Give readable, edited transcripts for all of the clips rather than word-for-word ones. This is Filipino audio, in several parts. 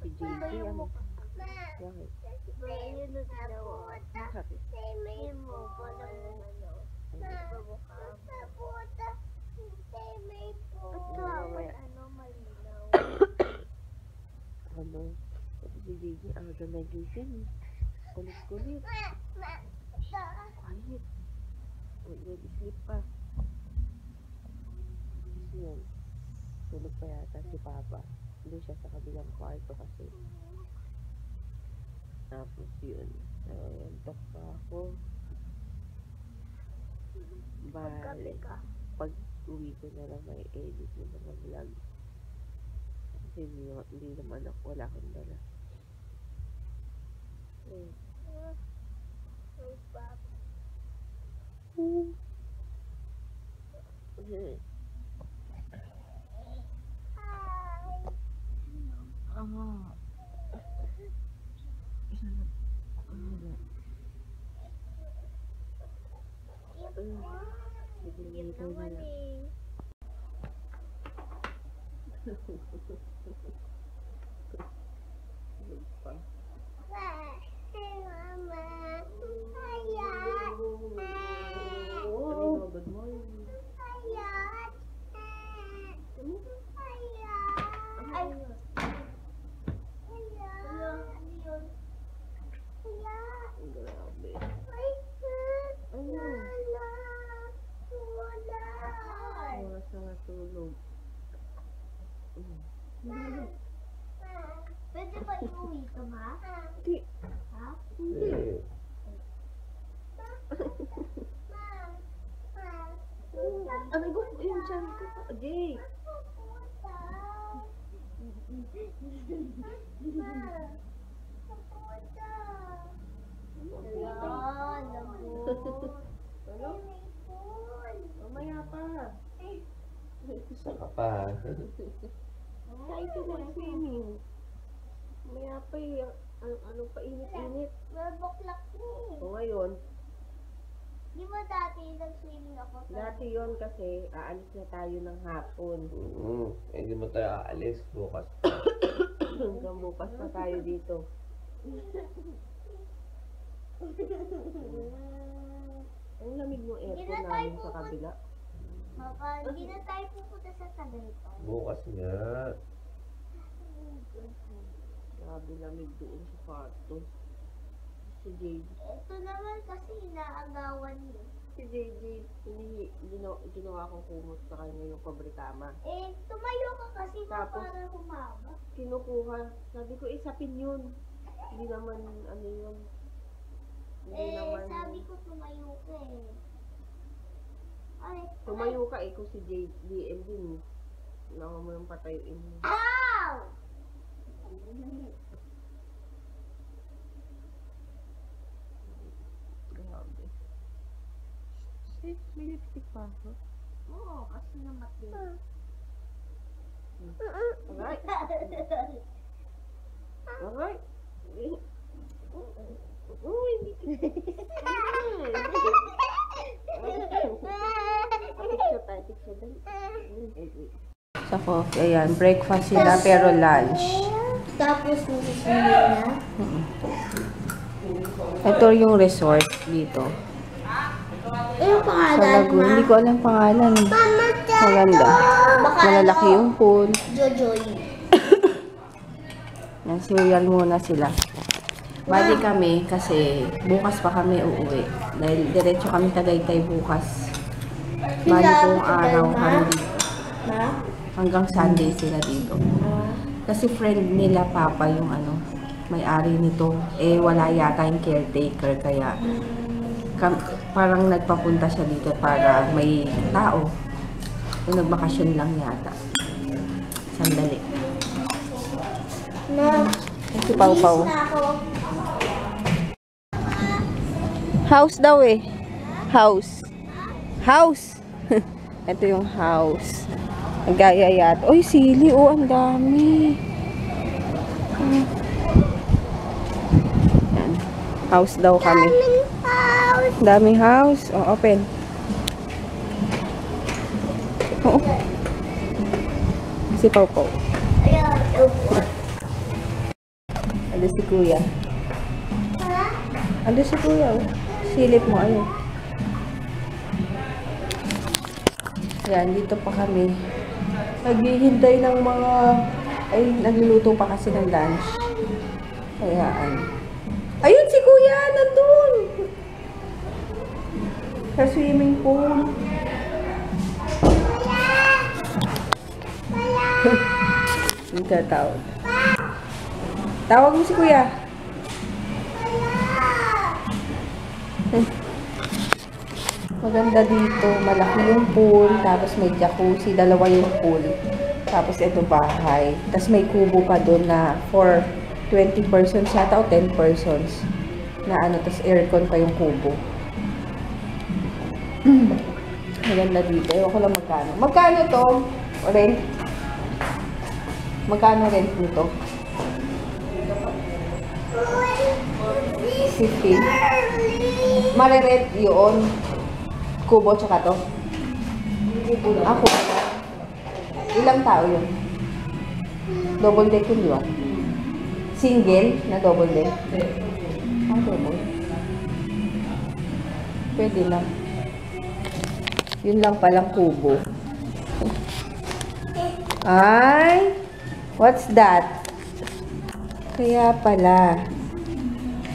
Si JJ, ano? Bakit? Yun na dalawa. Bakit? Yun mo, walang ano. Ano, malinaw. Ano? Si JJ, aga nagising. Kulit-kulit. Quiet. Nag-sleep pa. Kasi yun. Tulog pa yata si Papa. Doon siya sa kabilang kwarto kasi. Tapos yun. Tok pa ako. Bale. Pag uwi ko na lang may edit yung mga vlog. Kasi hindi naman ako. Wala akong dala. Yun naman eh. Good morning. Grabe. Oras na natulog. Pwede ba iuwi ito, ma? Hindi. Ha? Hindi. Aray ko, yung chan ko. Jay. Ayan, lambot. Ano? Mamaya pa. Isa ka pa. Kahit ko na swimming. Mamaya pa eh. Anong painit-init. 12 o'clock eh. O ngayon, Di ba dati nag-swimming ako? dati yon kasi aalis na tayo ng hapon. Hindi mo tayo aalis bukas. Hanggang bukas pa tayo dito. Ang lamig ng aircon namin sa kabila. Baka hindi na tayo pupunta sa Tagaytay. Bukas nga. Grabe lamig doon sa kwarto. Si JJ. Ito naman kasi inaagawan niyo. Si JJ, ginawa kong kumot sa kanya yung pabrikama. Eh, tumayo ka kasi Tapos, para humaba. Kinukuha. Sabi ko, isapin yun. Hindi naman, ano yun. Hindi naman. Sabi ko tumayo ka eh. Ay, Tumayo ka eh kung si JDM din. Nawa mo yung patayuin mo. Ow! Grabe. Shit, may lipstick pa ako. Oo, kasi namatay. Alright. Alright. Uy, hindi Picture tayo, picture tayo. Sa coffee, ayan, breakfast sila pero lunch. Tapos nagsisimula na. Ito yung resort dito. Ano Sa pangalan, Lagoon. ma? Hindi ko alam pangalan. Maganda. Baka Malalaki yung pool. Jojoy. Yan, cereal muna sila. Bali kami kasi bukas pa kami uuwi. Dahil diretso kami Tagaytay bukas. Bali kung araw kami dito. Ma? Hanggang Sunday sila dito. Kasi friend nila Papa yung may-ari nito. Eh wala yata yung caretaker kaya parang nagpapunta siya dito para may tao. Kung nagbakasyon lang yata. Sandali. Na. Si Pau Pau. Na ako. House daw eh. House. House. Ito yung house. Ang gaya yata. Uy, sili. Oh, ang dami. Yan. House daw kami. House. Daming house. Oh, open. Oo. Si Pau Pau. Ayan. Ano si kuya? Ano si kuya? Oh. Silip mo, ayun. Yan, dito pa kami. Naghihintay ng mga... Ay, nagluluto pa kasi ng lunch. Kayaan. Ayun si kuya! Nandun! Sa swimming pool. Yung tatawag. Tawag mo si kuya. Maganda dito. Malaki yung pool. Tapos may jacuzzi. Dalawa yung pool. Tapos ito bahay. Tapos may kubo pa doon na for 20 persons yata o 10 persons. Na ano. Tapos aircon pa yung kubo. Maganda dito. Ewan ko lang magkano. Magkano to? Rent? Magkano rent nito? 15. Mare-rent yun. Kubo tsaka to. Ako. Ilang tao yun? Double deck yun, di ba? Single na double deck? Ah, double. Pwede lang. Yun lang palang kubo. Ay! What's that? Kaya pala.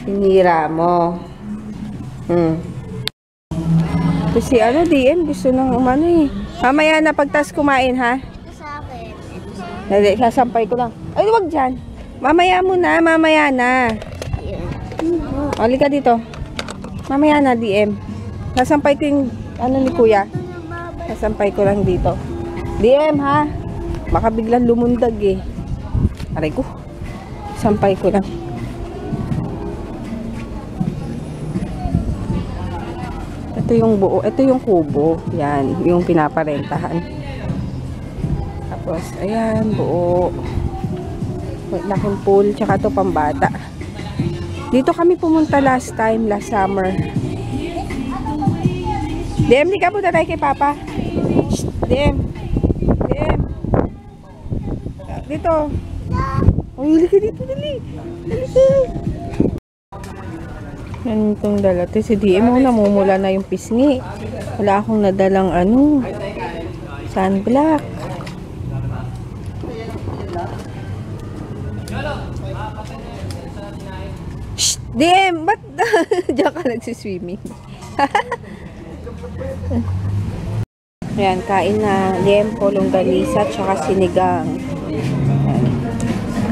Sinira mo. Kasi ano, DM, gusto nang umano eh. Mamaya na pagtas kumain, ha? Sa akin. Dali, sasampay ko lang. Ay, wag dyan. Mamaya muna, mamaya na. Oli ka dito. Mamaya na, DM. Sasampay ko yung, ano ni kuya. Sasampay ko lang dito. DM, ha? Baka biglang lumundag eh. Aray ko. Sampay ko lang. Ito yung buo. Ito yung kubo. Yan. Yung pinaparentahan. Tapos, ayan. Buo. Laking pool. Tsaka ito pambata. Dito kami pumunta last time. Last summer. DM, di ka punta tayo kay Papa. Shh, DM. DM. Dito. Oh, huli ka dito, dali. Dali ka. Yan itong dala. Ito si DM mo, namumula na yung pisngi. Wala akong nadalang ano. Sunblock. Shh, DM, ba't diyan ka nagsiswimming? Ayan, kain na liempo, longganisa, tsaka sinigang. Ayan,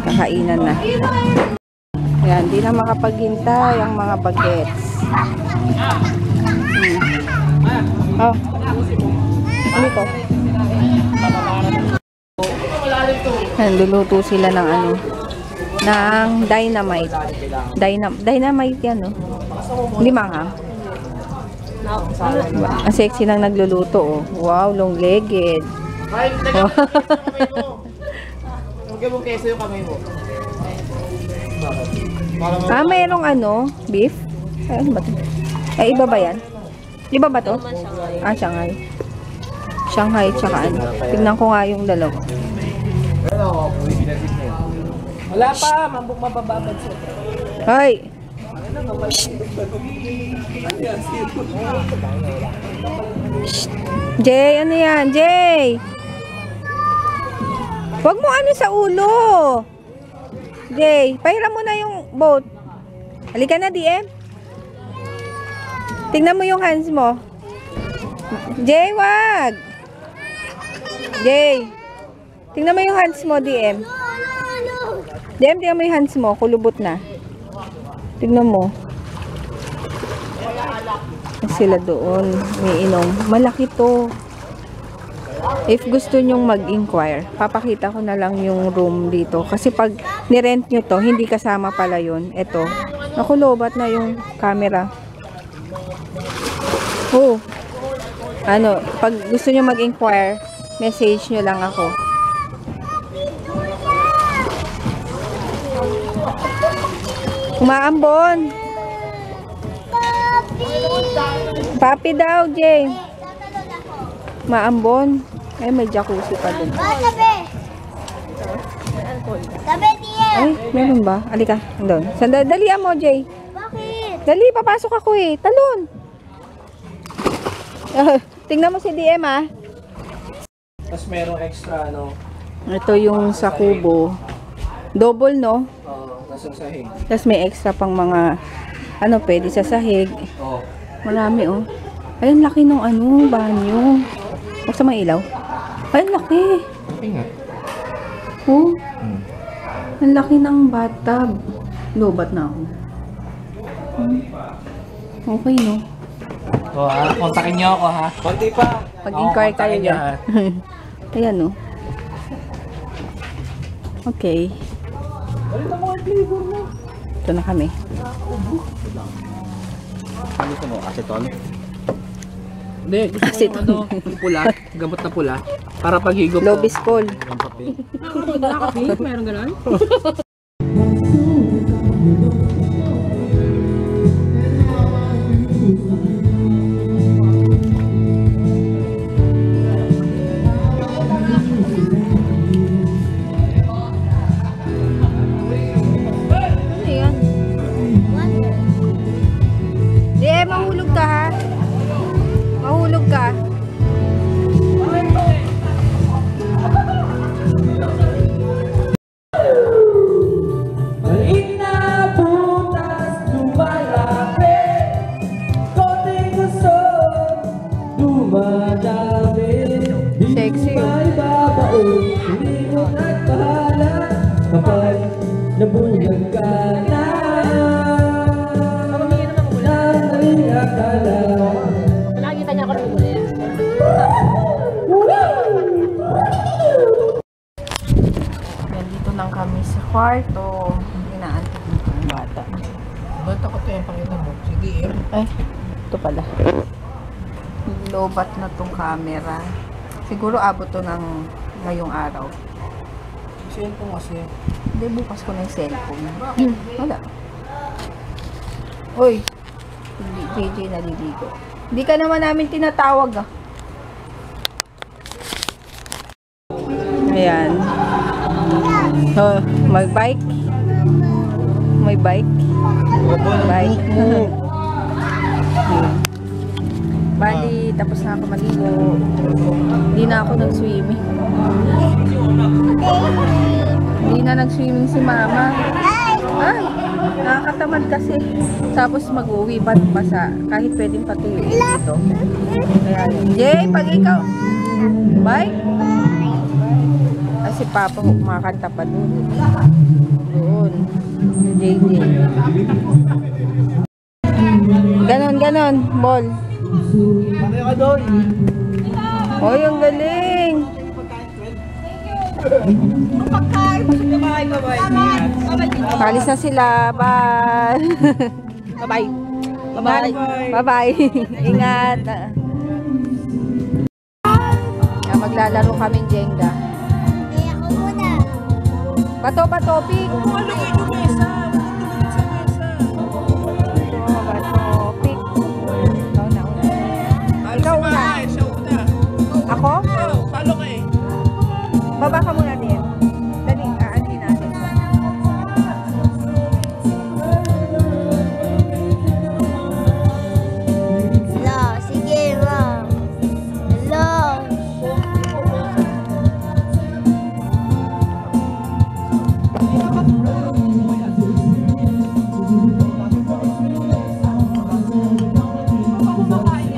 kakainan na. Ayan, di na makapaghintay ang mga bagets. Oh, ano ito? Ayan, luluto sila ng ano, ng dynamite. Dynamite yan, no? Limanghang. Ang sexy lang nagluluto, oh. Wow, long-legged. Huwag mong keso yung kamay mo. Ah, mayroong ano, beef? Ay, ano ba ito? Ay, iba ba yan? Iba ba to? Ah, Shanghai. Shanghai, tsaka ano. Tignan ko nga yung dalawa. Wala pa, mabababad siya. Hoy! Jay, ano yan? Jay! Huwag mo ano sa ulo! Jay, pahiram mo na yung boat. Halika na, DM. Tingnan mo yung hands mo. Jay, wag! Jay! Tingnan mo yung hands mo, DM. DM, tingnan mo yung hands mo. Kulubot na. Tingnan mo. Sila doon. May inom. Malaki to. If gusto nyong mag-inquire, papakita ko na lang yung room dito. Kasi pag nirent nyo to, hindi kasama pala yun. Ito. Naku, lobat na yung camera. Oh. Ano, pag gusto nyo mag-inquire, message nyo lang ako. Umaambon. Papi daw, Jay. Maambon. Ay, may jacuzzi pa dun. Gabi niya. Ay, meron ba? Alika, doon. Dalian mo, Jay. Bakit? Dali, papasok ako eh. Talon. Tingnan mo si DM ah. Tapos merong extra, ano, Ito yung sa kubo. Double, no? nasa sahig. Tapos may extra pang mga, ano, pwede sa sahig. Oo. Marami, oh. Ay, ang laki ng ano, banyo. Buksan mo ang ilaw. Ay, ang laki. Okay nga. Oh. Ang laki ng bathtub. Lobat na ako. Okay, no? So, kontakin niyo ako, ha? Konti pa. Pag-inquire kayo kontakin niyo, dyan. ha? Ayan, no? Okay. Ito na kami. Ano gusto mo? Aceton? Hindi, gusto ko Aceton. yung ano, pula, gamot na pula. Para paghigop Low biskol. Meron gano'n? Ano yan? Eh, mahulog ka ha? Mahulog ka. Maliit na butas lumalapit, konting gusto dumadami. Sexy, oh. May babaon, umingon at bahala kapag nabulag ka na. Nang akala. Nakikita niya ako ng muli. Nandito lang kami sa kwarto. Inaantok nito ang bata. Ba't ako tayo pakita mo? Sige, Ay, ito pala. Lobat na tong camera. Siguro abot to ng ngayong araw. cellphone kasi. Hindi, bukas ko na yung cellphone. Wala. Uy, hindi, JJ naliligo. Hindi ka naman namin tinatawag ah. Ayan. Oh, may bike. May bike. Bike. Bali, tapos na ako maligo. Hindi na ako nag-swimming. Hindi na nag-swimming si mama. Ay, nakakatamad kasi. Tapos mag-uwi pa sa kahit pwedeng patuyuin dito. Kaya yun. Jay, pag ikaw. Bye. Ay, si Papa kumakanta pa doon. Doon. JJ. Ganon, ganon. Ball. Ano ka doon? Oy, ang galing. Palis na sila. Bye. Bye-bye. Bye-bye. Bye-bye. Ingat. Maglalaro kami Jenga. Kaya ako muna. Bato, bato, pick. Malungay yung mesa. Bato, pick. Ikaw na una. Ikaw una. Siya una. Ako? Talo ka eh. Baba ka muna din. Dali, aanin natin. Hello, sige ma. Hello.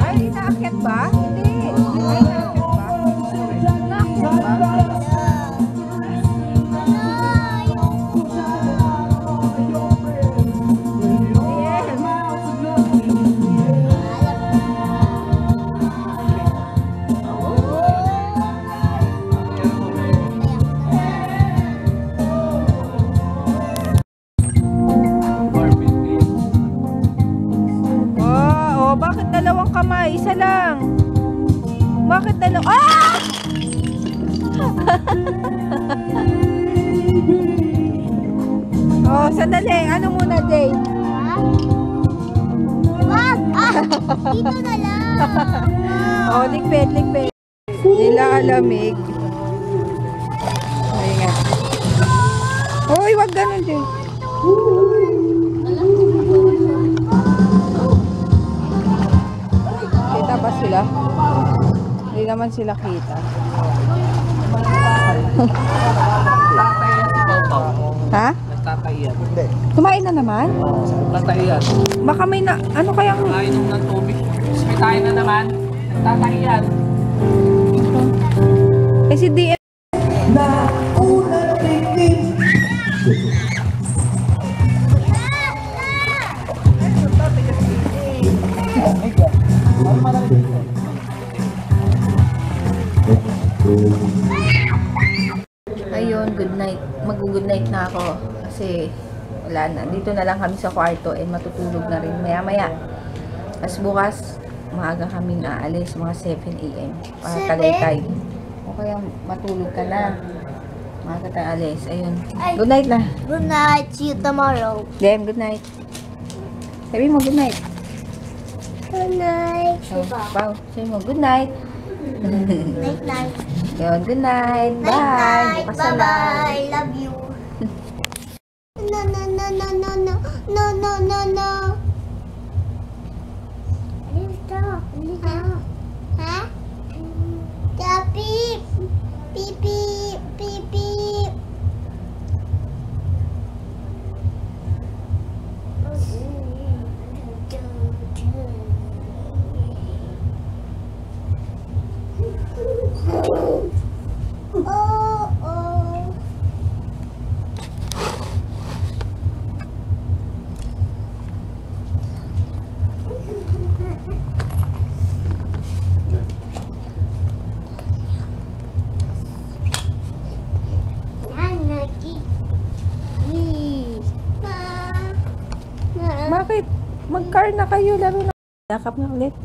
Ay, inaakyat ba? Hindi. Ay, inaakyat ba? Inaakyat ba? Ayan. Oh, bakit dalawang kamay? Isa lang. Bakit dalawang... Ah! Oh, sandali. Ano muna, Jay? Wag! Ah! Dito na lang. Oh, ligpit, ligpit. Nilalamig. Ay nga. ganun din. Kita ba sila? Hindi naman sila kita. Ha? Nagtatayan. Kumain na naman? Nagtatayan. Baka may na, ano kayang... Nainom ng tubig. Hospital na naman. Nagtatayan. Eh si DM... Ayun, good night. Mag-good night na ako. Kasi wala na. Dito na lang kami sa kwarto and matutulog na rin maya-maya. As bukas, maaga kaming aalis, mga 7 a.m. Para Tagaytay. O kaya matulog ka na. Maaga tayo alis. Ayun. Good night na. Good night. See you tomorrow. Dem, good night. Sabi mo, good night. Good night. Oh, wow. Sabi mo, good night. Night night. Yun, good night. Bye. Night night. Bukas na Bye lang. bye. Love you. No no no no no no no no no no. Dito. Dito. Ha? Tapi. Pipi. Pipi. Oh, oh. Bakit? Mag-car na kayo. Laro na. Yakap na ulit.